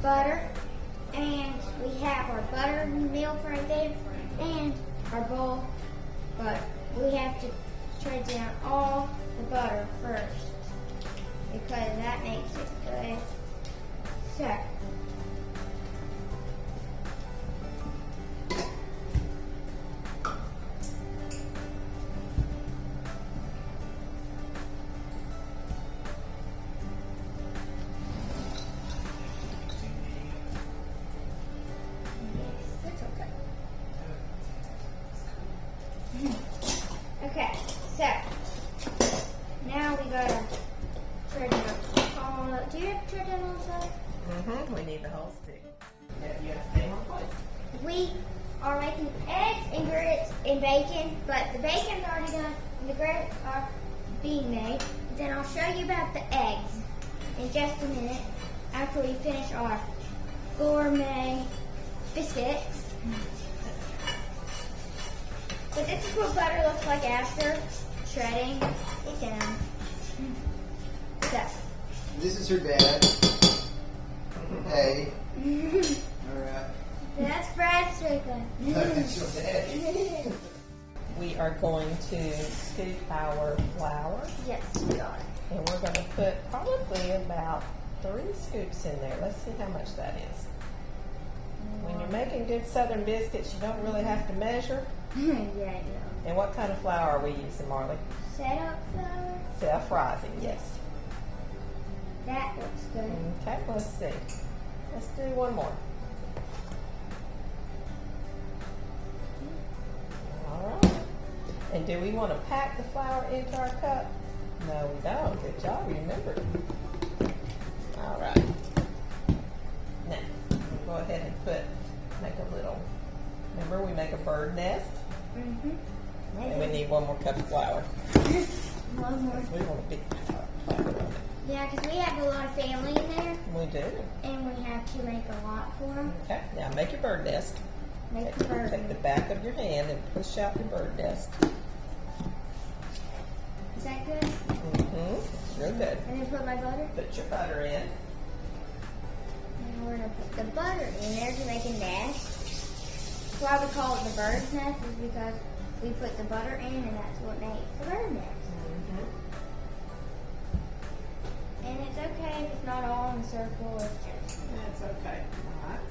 butter, and we have our buttermilk right there, and our bowl. But we have to shred down all the butter first because that makes it good. So. Okay, so now we gotta shred down all the. Do you have to shred down all the butter? We need the whole stick. Yeah, you have to stay in one place. We are making eggs and grits and bacon, but the bacon's already done and the grits are being made. Then I'll show you about the eggs in just a minute after we finish our gourmet biscuits. So this is what butter looks like after shredding it down. So. This is her dad. Hey. Alright. That's Brad's strickland. That's your daddy. We are going to scoop our flour. Yes, we are. And we're going to put probably about 3 scoops in there. Let's see how much that is. When you're making good southern biscuits, you don't really have to measure. Yeah, I know. And what kind of flour are we using, Marlie? Set-up flour. Self-rising, yes. That looks good. Okay, let's see. Let's do one more. All right. And do we want to pack the flour into our cup? No, we don't. Good job, remember. All right. Now, we'll go ahead and make a little, remember we make a bird nest? And we need 1 more cup of flour. One more. We want a big flour on it. Yeah, because we have a lot of family in there. We do. And we have to make a lot for them. Okay, now make your bird nest. Make the bird. Take the back of your hand and push out your bird nest. Is that good? It's real good. And then put my butter. Put your butter in. And we're going to put the butter in there to make a nest. That's why we call it the bird's nest, is because we put the butter in and that's what makes the bird nest. And it's okay if it's not all in a circle, it's just. That's okay. All right.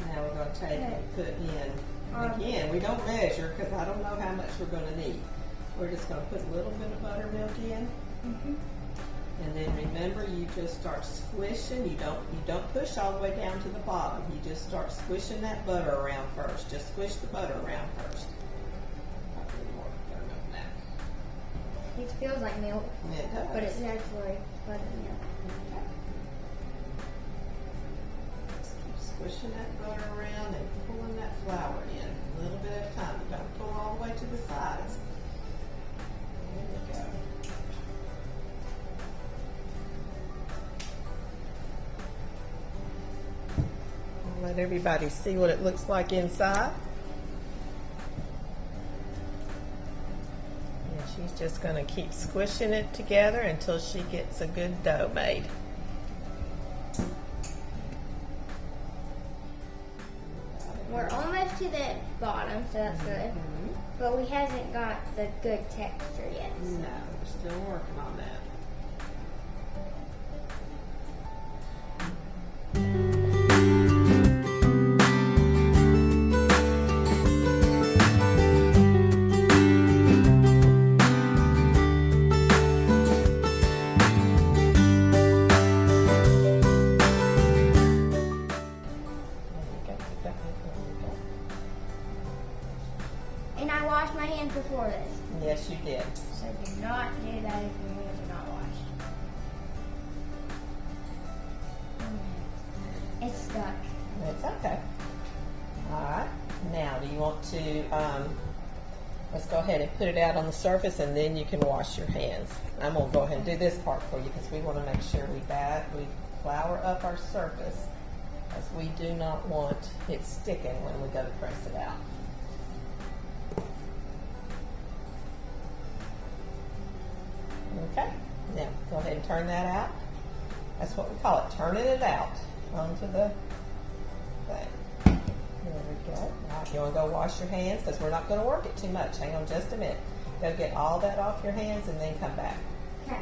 Now we're going to take and put in, again, we don't measure because I don't know how much we're going to need. We're just going to put a little bit of buttermilk in. And then remember, you just start squishing. You don't push all the way down to the bottom. You just start squishing that butter around first. Just squish the butter around first. Not really more buttermilk than that. It feels like milk, It does. but it's actually buttermilk. Just keep squishing that butter around and pulling that flour in a little bit at a time. You don't pull all the way to the sides. There we go. I'll let everybody see what it looks like inside. And she's just going to keep squishing it together until she gets a good dough made. We're almost to the bottom, so that's good. But we hasn't got the good texture yet. No, we're still working on that. And I washed my hands before this. Yes, you did. So do not do that if your hands are not washed. It's stuck. It's okay. All right. Now, do you want to, let's go ahead and put it out on the surface and then you can wash your hands. I'm going to go ahead and do this part for you because we want to make sure we flour up our surface, as we do not want it sticking when we go to press it out. Okay, now go ahead and turn that out. That's what we call it, turning it out. onto the thing. There we go. Now, if you want to go wash your hands, because we're not going to work it too much. Hang on just a minute. Go get all that off your hands and then come back. Okay.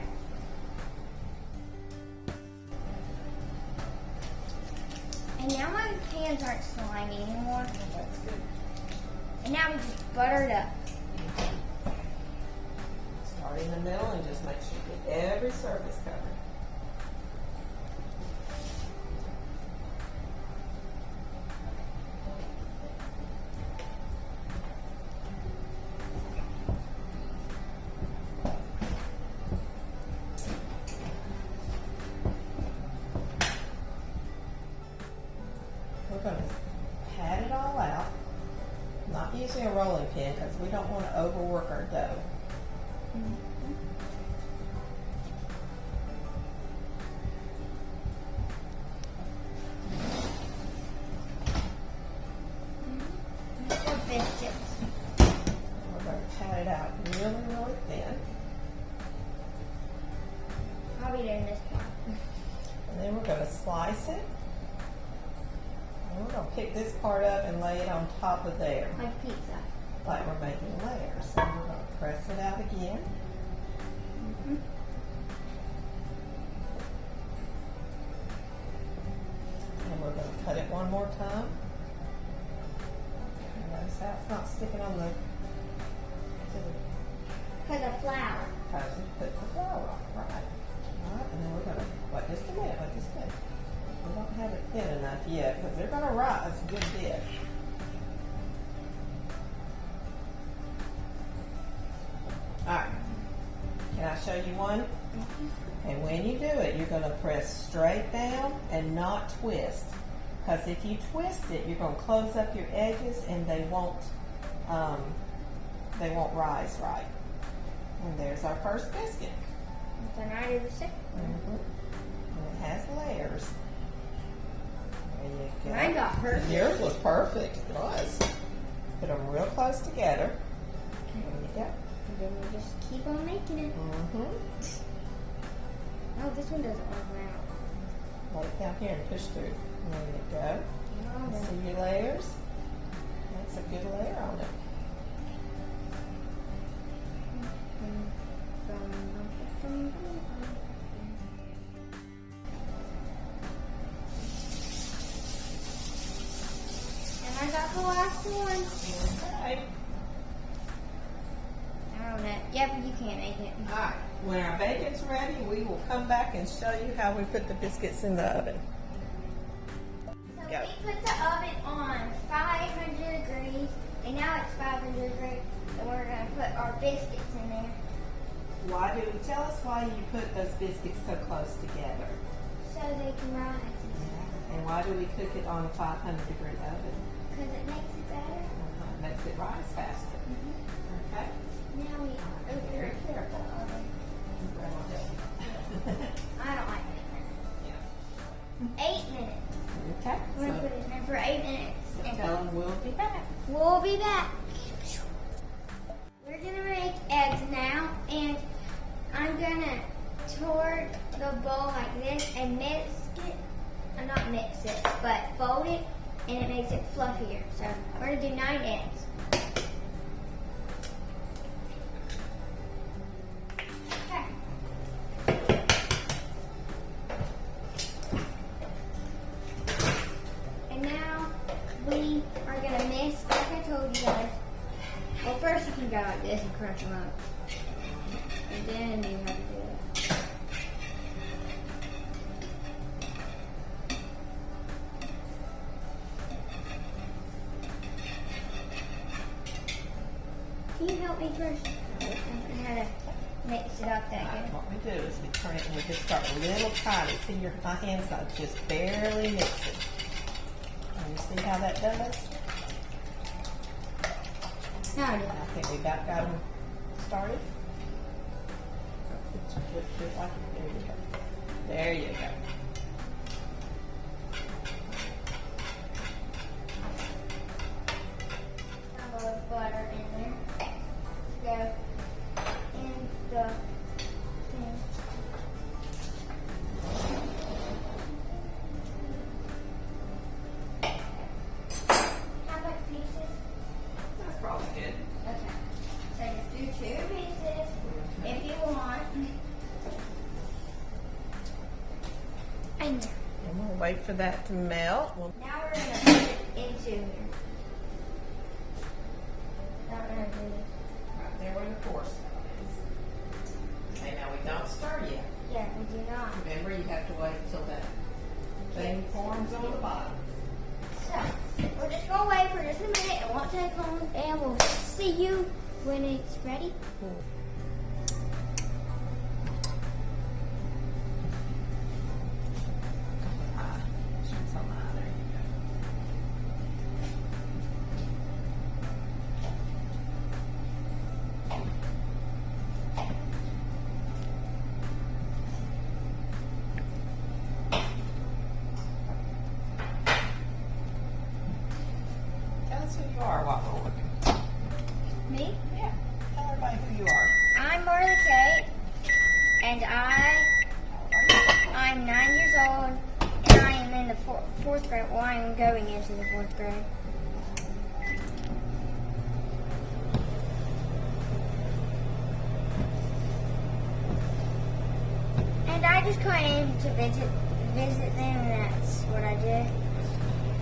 And now my hands aren't slimy anymore. That's good. And now we just butter it up. Start in the middle and just make sure you get every surface covered. We're going to pat it all out. Not using a rolling pin because we don't want to overwork our dough. For biscuits. We're going to pat it out really, really thin. I'll be doing this part. And then we're going to slice it. And we're going to pick this part up and lay it on top of there, Like pizza. like we're making layers. So we're going to press it out again. And we're going to cut it one more time. And notice how it's not sticking on the, For the flour. because we put the flour on, right? Alright, and then we're going to, wait just a minute, wait just a minute. We don't have it thin enough yet, because they're going to rise a good bit. Alright, can I show you one? And when you do it, you're going to press straight down and not twist. Because if you twist it, you're going to close up your edges and they won't rise right. And there's our first biscuit. Then I do the second. And it has layers. There you go. Mine got perfect. Yours was perfect. It was. Put them real close together. There you go. And then we just keep on making it. Oh, this one doesn't work now. Lay it down here and push through. There you go. Oh, See your layers? That's a good layer on it. And I got the last one. Okay. I don't know. Yeah, but you can't make it. Alright, when our bacon's ready, we will come back and show you how we put the biscuits in the oven. So Go. we put the oven on 500 degrees, and now it's 500 degrees, and we're going to put our biscuits in there. Tell us why you put those biscuits so close together. So they can rise. And why do we cook it on a 500-degree oven? Because it makes it better. It makes it rise faster. Okay? Now we open Very the careful. oven. Grandma help you. I don't like it. Yeah. 8 minutes. Okay. We're going to put it in there for 8 minutes. So tell them we'll be back. We'll be back. We're going to make eggs now, and I'm going to pour the bowl like this and mix it. Not mix it, but fold it, and it makes it fluffier. So we're going to do 9 eggs. Okay. And now we are going to mix, like I told you guys. Well, first you can go like this and crunch them up. And then you have to do that. Can you help me first? I don't know how to mix it up that good. What we do is we turn it and we just start a little tiny. See my hands, I just barely mix it. And you see how that does? Now I do. I think we about got them started. There you go. A little butter in there. Go in the thing. wait for that to melt. Now we're going to put it into here. Not really. Right there where the core spout is. Okay, now we don't stir yet. Yeah, we do not. Remember, you have to wait until that thing forms on the bottom. So, we're just going to wait for just a minute. It won't take long, and we'll see you when it's ready. Tell us who you are while we're working. Me? Yeah. Tell everybody who you are. I'm Marlie Kate, and I'm 9 years old, and I am in the fourth grade. Well, I am going into the fourth grade. And I just came to visit them, and that's what I did.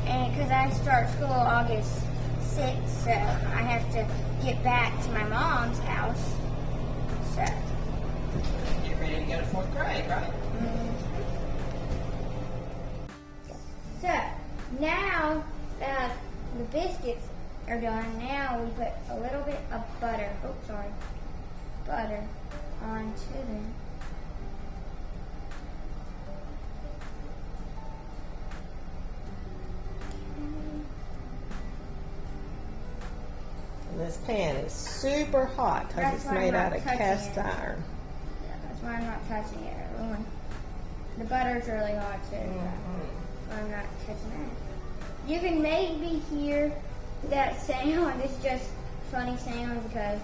And because I start school August 6th, so I have to get back to my mom's house. So. Get ready to go to fourth grade, right? So now the biscuits are done. Now we put a little bit of butter. Oh, sorry, butter onto them. And this pan is super hot because That's it's why I'm made not out of touching cast it. iron. Yeah, that's why I'm not touching it. The butter's really hot too. So I'm not touching that. You can maybe hear that sound. It's just funny sound because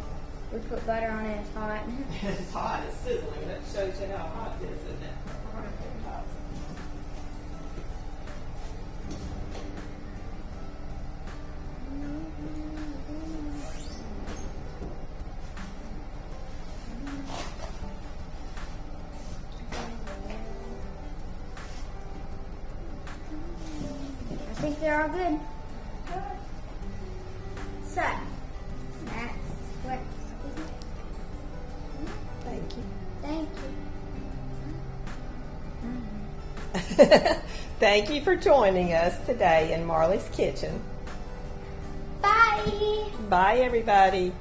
we put butter on it. It's hot. It's hot, it's sizzling. That shows you how hot it is, isn't it? I think they're all good. So, that's what. Thank you. Thank you. Thank you for joining us today in Marlie's kitchen. Bye. Bye, everybody.